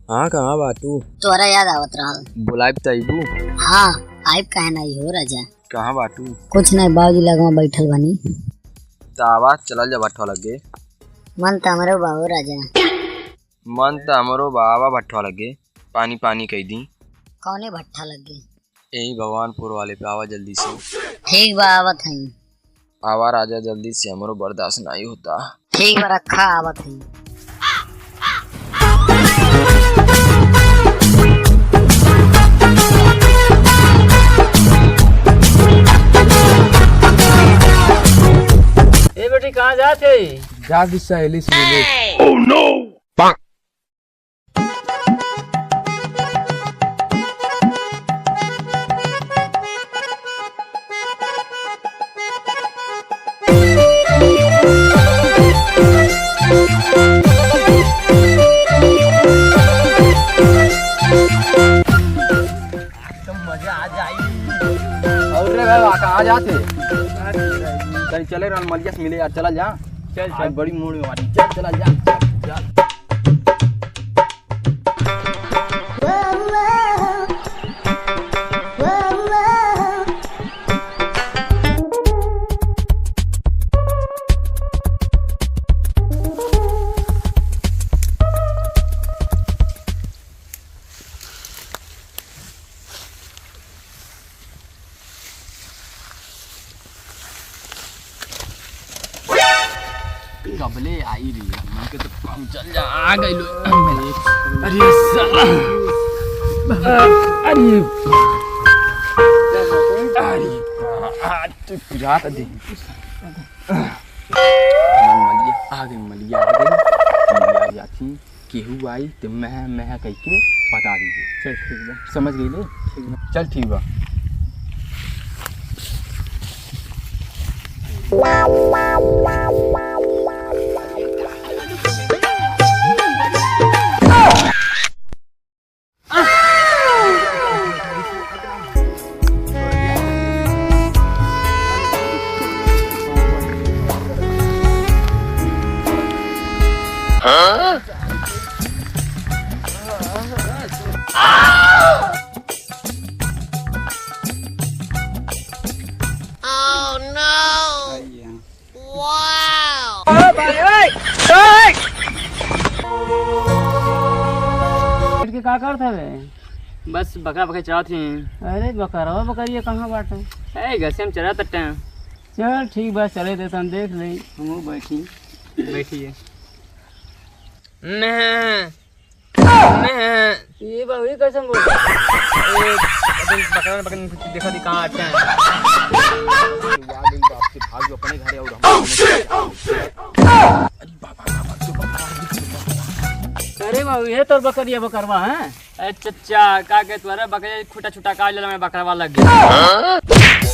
हाँ कहाँ बाटू? तोरा याद आवत रहल। बुलाइब तइबू? हाँ आइब काहे नहीं हो राजा। कहाँ बाटू? कुछ नहीं बाबूजी लगवा बैठल बनी। तावा चलल जा भट्ठवा लगे। मन त हमरो बाबू राजा। मन त हमरो बाबा भट्ठवा लगे। पानी पानी कह दी। कौने भट्ठा लगे? यही भगवानपुर वाले पे आवा जल्दी से। ठीक बा आवत हई। आवा राजा जल्दी से, हमरो बर्दाश्त नहीं होता। ठीक बा रखा आवत हई। ए बेटी कहाँ जाते? जा दी सहेली से मिले। Oh no! मजा आ जाई। और रे भाई कहाँ जाते? कहीं चले रन मलिया से मिले यार, चला जा। चल चल बड़ी मूड में वाली, चल चला जा चल। कबले आई रही है, मैं के तो काम चल जा आ गई लो। अरे साला अरे तू पिरात दे। मलिया आ गई, मलिया आ गई। मलिया जाती केहू आई तो मैं कह के बता दीजिए। चल ठीक बा, समझ गई ले? ठीक बा चल ठीक बा। क्या करता है? बस बकरा बकरा चरात ही। अरे बकरा बकरिया कहाँ बाटे? है घर से हम चरा तट्टे। चल ठीक बा, चले देता हम देख ले। हम बैठी बैठिए। ये बाबू ये कैसे बोल? बकरा बकरा देखा दी कहाँ आते हैं। आपसे भाग अपने घर और अरे बाबू ये तो बकरिया बकरवा है। अरे चचा का के तुम्हारा बकरिया छुटा छुटा काट ले, मैं बकरवा लग गया।